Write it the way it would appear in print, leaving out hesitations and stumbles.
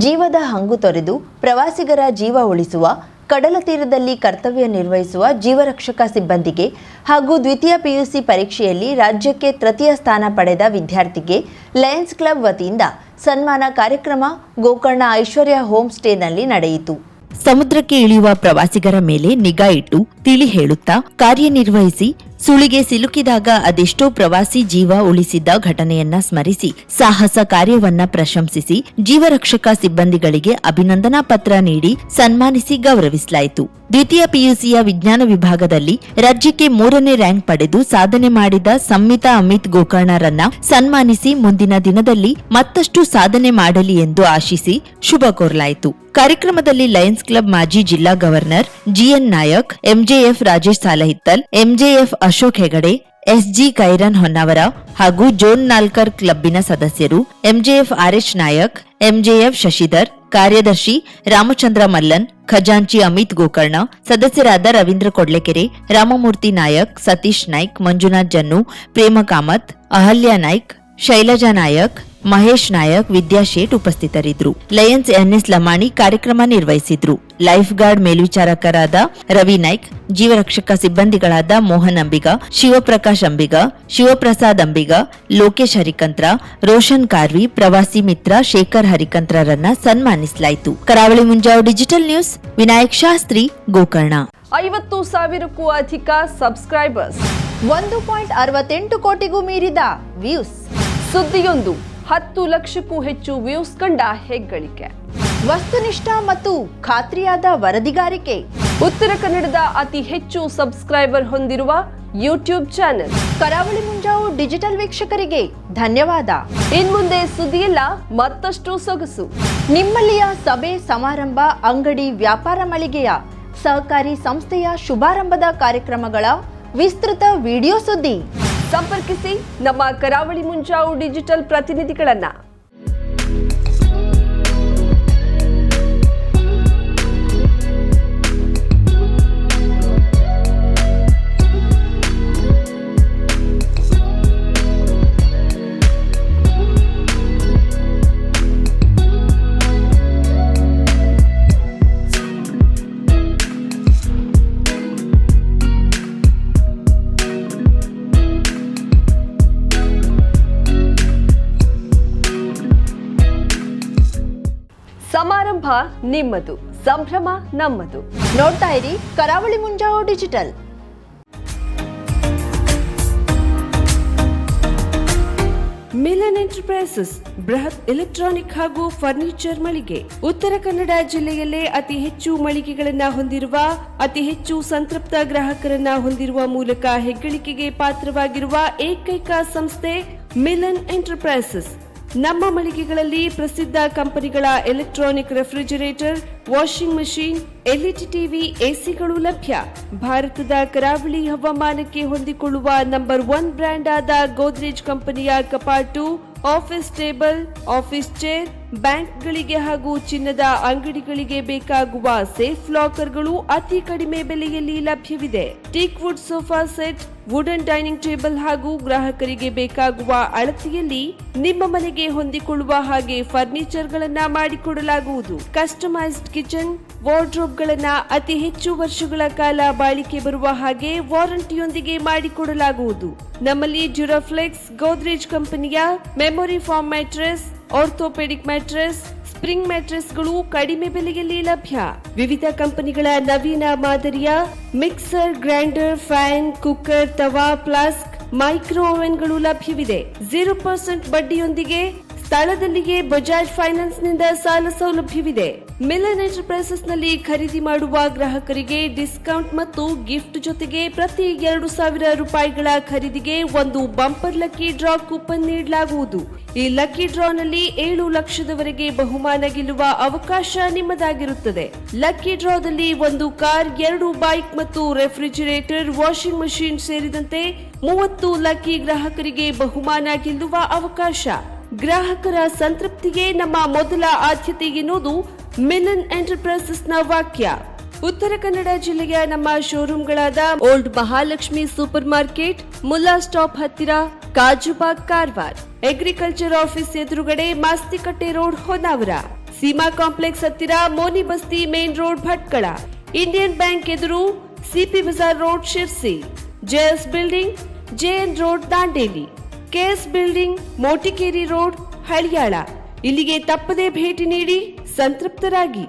ಜೀವದ ಹಂಗು ತೊರೆದು ಪ್ರವಾಸಿಗರ ಜೀವ ಉಳಿಸುವ, ಕಡಲ ತೀರದಲ್ಲಿ ಕರ್ತವ್ಯ ನಿರ್ವಹಿಸುವ ಜೀವರಕ್ಷಕ ಸಿಬ್ಬಂದಿಗೆ ಹಾಗೂ ದ್ವಿತೀಯ ಪಿಯುಸಿ ಪರೀಕ್ಷೆಯಲ್ಲಿ ರಾಜ್ಯಕ್ಕೆ ತೃತೀಯ ಸ್ಥಾನ ಪಡೆದ ವಿದ್ಯಾರ್ಥಿಗೆ ಲಯನ್ಸ್ ಕ್ಲಬ್ ವತಿಯಿಂದ ಸನ್ಮಾನ ಕಾರ್ಯಕ್ರಮ ಗೋಕರ್ಣ ಐಶ್ವರ್ಯ ಹೋಮ್ ಸ್ಟೇನಲ್ಲಿ ನಡೆಯಿತು. ಸಮುದ್ರಕ್ಕೆ ಇಳಿಯುವ ಪ್ರವಾಸಿಗರ ಮೇಲೆ ನಿಗಾ ಇಟ್ಟು ತಿಳಿ ಹೇಳುತ್ತಾ ಕಾರ್ಯನಿರ್ವಹಿಸಿ ಸುಳಿಗೆ ಸಿಲುಕಿದಾಗ ಅದೆಷ್ಟೋ ಪ್ರವಾಸಿ ಜೀವ ಉಳಿಸಿದ್ದ ಘಟನೆಯನ್ನ ಸ್ಮರಿಸಿ ಸಾಹಸ ಕಾರ್ಯವನ್ನ ಪ್ರಶಂಸಿಸಿ ಜೀವರಕ್ಷಕ ಸಿಬ್ಬಂದಿಗಳಿಗೆ ಅಭಿನಂದನಾ ಪತ್ರ ನೀಡಿ ಸನ್ಮಾನಿಸಿ ಗೌರವಿಸಲಾಯಿತು. ದ್ವಿತೀಯ ಪಿಯುಸಿಯ ವಿಜ್ಞಾನ ವಿಭಾಗದಲ್ಲಿ ರಾಜ್ಯಕ್ಕೆ 3ನೇ ರ್ಯಾಂಕ್ ಪಡೆದು ಸಾಧನೆ ಮಾಡಿದ ಸಂಮಿತಾ ಅಮಿತ್ ಗೋಕರ್ಣರನ್ನ ಸನ್ಮಾನಿಸಿ ಮುಂದಿನ ದಿನದಲ್ಲಿ ಮತ್ತಷ್ಟು ಸಾಧನೆ ಮಾಡಲಿ ಎಂದು ಆಶಿಸಿ ಶುಭ ಕೋರಲಾಯಿತು. ಕಾರ್ಯಕ್ರಮದಲ್ಲಿ ಲಯನ್ಸ್ ಕ್ಲಬ್ ಮಾಜಿ ಜಿಲ್ಲಾ governor GN Nayak, MJF Rajesh Salahittal, MJF Ashok Hegde, SG Kairan Honnavar ಹಾಗೂ ಜೋನ್ 4 ಕ್ಲಬ್ಬಿನ ಸದಸ್ಯರು, MJF RH Nayak, MJF Shashidhar, ಕಾರ್ಯದರ್ಶಿ ರಾಮಚಂದ್ರ ಮಲ್ಲನ್, ಖಜಾಂಚಿ ಅಮಿತ್ ಗೋಕರ್ಣ, ಸದಸ್ಯರಾದ ರವೀಂದ್ರ ಕೊಡ್ಲೆಕೆರೆ, ರಾಮಮೂರ್ತಿ ನಾಯಕ್, ಸತೀಶ್ ನಾಯ್ಕ್, ಮಂಜುನಾಥ್ ಜನ್ನು, ಪ್ರೇಮ ಕಾಮತ್, ಅಹಲ್ಯ ನಾಯ್ಕ್, ಶೈಲಜಾ ನಾಯಕ್, ಮಹೇಶ್ ನಾಯಕ್, ವಿದ್ಯಾಶೇಟ್ ಉಪಸ್ಥಿತರಿದ್ದರು. ಲಯನ್ಸ್ ಎನ್ಎಸ್ ಲಮಾಣಿ ಕಾರ್ಯಕ್ರಮ ನಿರ್ವಹಿಸಿದ್ರು. ಲೈಫ್ ಗಾರ್ಡ್ ಮೇಲ್ವಿಚಾರಕರಾದ ರವಿ ನಾಯ್ಕ್, ಜೀವರಕ್ಷಕ ಸಿಬ್ಬಂದಿಗಳಾದ ಮೋಹನ್ ಅಂಬಿಗ, ಶಿವಪ್ರಕಾಶ್ ಅಂಬಿಗ, ಶಿವಪ್ರಸಾದ್ ಅಂಬಿಗ, ಲೋಕೇಶ್ ಹರಿಕಂತ್ರ, ರೋಷನ್ ಕಾರ್ವಿ, ಪ್ರವಾಸಿ ಮಿತ್ರ ಶೇಖರ್ ಹರಿಕಂತ್ರರನ್ನ ಸನ್ಮಾನಿಸಲಾಯಿತು. ಕರಾವಳಿ ಮುಂಜಾವು ಡಿಜಿಟಲ್ ನ್ಯೂಸ್, ವಿನಾಯಕ್ ಶಾಸ್ತ್ರಿ, ಗೋಕರ್ಣ. 50,000ಕ್ಕೂ ಅಧಿಕ ಸಬ್ಸ್ಕ್ರೈಬರ್ಸ್, 1.68 ಕೋಟಿಗೂ ಮೀರಿದ ವ್ಯೂಸ್, ಸುದ್ದಿಯೊಂದು 10 ಲಕ್ಷಕ್ಕೂ ಹೆಚ್ಚು ವ್ಯೂಸ್ ಕಂಡ ಹೆಗ್ಗಳಿಕೆ, ವಸ್ತುನಿಷ್ಠ ಮತ್ತು ಖಾತ್ರಿಯಾದ ವರದಿಗಾರಿಕೆ, ಉತ್ತರ ಕನ್ನಡದ ಅತಿ ಹೆಚ್ಚು ಸಬ್ಸ್ಕ್ರೈಬರ್ ಹೊಂದಿರುವ ಯೂಟ್ಯೂಬ್ ಚಾನೆಲ್ ಕರಾವಳಿ ಮುಂಜಾವು ಡಿಜಿಟಲ್ ವೀಕ್ಷಕರಿಗೆ ಧನ್ಯವಾದ. ಇನ್ಮುಂದೆ ಸುದ್ದಿಯೆಲ್ಲ ಮತ್ತಷ್ಟು ಸೊಗಸು. ನಿಮ್ಮಲ್ಲಿಯ ಸಭೆ ಸಮಾರಂಭ, ಅಂಗಡಿ ವ್ಯಾಪಾರ ಮಳಿಗೆಯ ಸಹಕಾರಿ ಸಂಸ್ಥೆಯ ಶುಭಾರಂಭದ ಕಾರ್ಯಕ್ರಮಗಳ ವಿಸ್ತೃತ ವಿಡಿಯೋ ಸುದ್ದಿ ಸಂಪರ್ಕಿಸಿ ನಮ್ಮ ಕರಾವಳಿ ಮುಂಜಾವು ಡಿಜಿಟಲ್ ಪ್ರತಿನಿಧಿಗಳನ್ನ. ಸಮಾರಂಭ ನಿಮ್ಮದು, ಸಂಭ್ರಮ ನಮ್ಮದು. ನೋಡ್ತಾ ಇರಿ ಕರಾವಳಿ ಮುಂಜಾವು ಡಿಜಿಟಲ್. ಮಿಲನ್ ಎಂಟರ್ಪ್ರೈಸಸ್ ಬೃಹತ್ ಎಲೆಕ್ಟ್ರಾನಿಕ್ ಹಾಗೂ ಫರ್ನಿಚರ್ ಮಳಿಗೆ. ಉತ್ತರ ಕನ್ನಡ ಜಿಲ್ಲೆಯಲ್ಲೇ ಅತಿ ಹೆಚ್ಚು ಮಳಿಗೆಗಳನ್ನ ಹೊಂದಿರುವ, ಅತಿ ಹೆಚ್ಚು ಸಂತೃಪ್ತ ಗ್ರಾಹಕರನ್ನ ಹೊಂದಿರುವ ಮೂಲಕ ಹೆಗ್ಗಳಿಕೆಗೆ ಪಾತ್ರವಾಗಿರುವ ಏಕೈಕ ಸಂಸ್ಥೆ ಮಿಲನ್ ಎಂಟರ್ಪ್ರೈಸಸ್. ನಮ್ಮ ಮಳಿಗೆಗಳಲ್ಲಿ ಪ್ರಸಿದ್ಧ ಕಂಪನಿಗಳ electronic refrigerator, washing machine, LED TV, ಎಸಿಗಳು ಲಭ್ಯ. ಭಾರತದ ಕರಾವಳಿ ಹವಾಮಾನಕ್ಕೆ ಹೊಂದಿಕೊಳ್ಳುವ ನಂಬರ್ 1 ಬ್ರ್ಯಾಂಡ್ ಆದ ಗೋದ್ರೇಜ್ ಕಂಪನಿಯ ಕಪಾಟು, ಆಫೀಸ್ ಟೇಬಲ್, ಆಫೀಸ್ ಚೇರ್, ಬ್ಯಾಂಕ್ಗಳಿಗೆ ಹಾಗೂ ಚಿನ್ನದ ಅಂಗಡಿಗಳಿಗೆ ಬೇಕಾಗುವ ಸೇಫ್ ಲಾಕರ್ಗಳು ಅತಿ ಕಡಿಮೆ ಬೆಲೆಯಲ್ಲಿ ಲಭ್ಯವಿದೆ. Teak wood sofa set, wooden dining table ಹಾಗೂ ಗ್ರಾಹಕರಿಗೆ ಬೇಕಾಗುವ ಅಳತೆಯಲ್ಲಿ ನಿಮ್ಮ ಮನೆಗೆ ಹೊಂದಿಕೊಳ್ಳುವ ಹಾಗೆ ಫರ್ನಿಚರ್ ಗಳನ್ನ ಮಾಡಿಕೊಡಲಾಗುವುದು. ಕಸ್ಟಮೈಸ್ಡ್ ಕಿಚನ್, ವಾರ್ಡ್ರೋಬ್ ಗಳನ್ನ ಅತಿ ಹೆಚ್ಚು ವರ್ಷಗಳ ಕಾಲ ಬಾಳಿಕೆ ಬರುವ ಹಾಗೆ ವಾರಂಟಿಯೊಂದಿಗೆ ಮಾಡಿಕೊಡಲಾಗುವುದು. ನಮ್ಮಲ್ಲಿ ಡ್ಯೂರಾಫ್ಲೆಕ್ಸ್, ಗೋದ್ರೇಜ್ ಕಂಪನಿಯ memory foam mattress, orthopaedic mattress, spring ಮ್ಯಾಟ್ರೆಸ್ಗಳು ಕಡಿಮೆ ಬೆಲೆಯಲ್ಲಿ ಲಭ್ಯ. ವಿವಿಧ ಕಂಪನಿಗಳ ನವೀನ ಮಾದರಿಯ ಮಿಕ್ಸರ್, ಗ್ರೈಂಡರ್, ಫ್ಯಾನ್, ಕುಕ್ಕರ್, ತವಾ, ಫ್ಲಾಸ್ಕ್, ಮೈಕ್ರೋ ಓವೆನ್ಗಳು ಲಭ್ಯವಿದೆ. 0% ಬಡ್ಡಿಯೊಂದಿಗೆ ಸ್ಥಳದಲ್ಲಿಯೇ ಬಜಾಜ್ ಫೈನಾನ್ಸ್ ನಿಂದ ಸಾಲ ಸೌಲಭ್ಯವಿದೆ. ಮಿಲನ್ ಎಂಟರ್ಪ್ರೈಸಸ್ ನಲ್ಲಿ ಖರೀದಿ ಮಾಡುವ ಗ್ರಾಹಕರಿಗೆ ಡಿಸ್ಕೌಂಟ್ ಮತ್ತು ಗಿಫ್ಟ್ ಜೊತೆಗೆ ಪ್ರತಿ 2,000 ರೂಪಾಯಿಗಳ ಖರೀದಿಗೆ ಒಂದು ಬಂಪರ್ ಲಕ್ಕಿ ಡ್ರಾ ಕೂಪನ್ ನೀಡಲಾಗುವುದು. ಈ ಲಕ್ಕಿ ಡ್ರಾ ನಲ್ಲಿ 7 ಲಕ್ಷದವರೆಗೆ ಬಹುಮಾನ ಗೆಲ್ಲುವ ಅವಕಾಶ ನಿಮ್ಮದಾಗಿರುತ್ತದೆ. ಲಕ್ಕಿ ಡ್ರಾದಲ್ಲಿ 1 ಕಾರ್, 2 ಬೈಕ್ ಮತ್ತು ರೆಫ್ರಿಜರೇಟರ್, ವಾಷಿಂಗ್ ಮಷೀನ್ ಸೇರಿದಂತೆ 30 ಲಕ್ಕಿ ಗ್ರಾಹಕರಿಗೆ ಬಹುಮಾನ ಗೆಲ್ಲುವ ಅವಕಾಶ. ಗ್ರಾಹಕರ ಸಂತೃಪ್ತಿಗೆ ನಮ್ಮ ಮೊದಲ ಆದ್ಯತೆ ಎನ್ನುವುದು ಮಿಲನ್ ಎಂಟರ್ಪ್ರೈಸಸ್ನ ವಾಕ್ಯ. ಉತ್ತರ ಕನ್ನಡ ಜಿಲ್ಲೆಯ ನಮ್ಮ ಶೋರೂಮ್ಗಳಾದ old Mahalakshmi super market, Mulla stop ಹತ್ತಿರ, ಕಾಜುಬಾಗ್, ಕಾರವಾರ, ಅಗ್ರಿಕಲ್ಚರ್ ಆಫೀಸ್ ಎದುರುಗಡೆ, ಮಾಸ್ತಿಕಟ್ಟೆ ರೋಡ್, ಹೊನ್ನಾವರ. ಸೀಮಾ ಕಾಂಪ್ಲೆಕ್ಸ್ ಹತ್ತಿರ Moni Basti main road Bhatkal, Indian bank ಎದುರು CP Bazar road Sirsi, JS building JN road Dandeli, KS building Motikeri road Haliyal. ಇಲ್ಲಿಗೆ ತಪ್ಪದೇ ಭೇಟಿ ನೀಡಿ ಸಂತೃಪ್ತರಾಗಿ.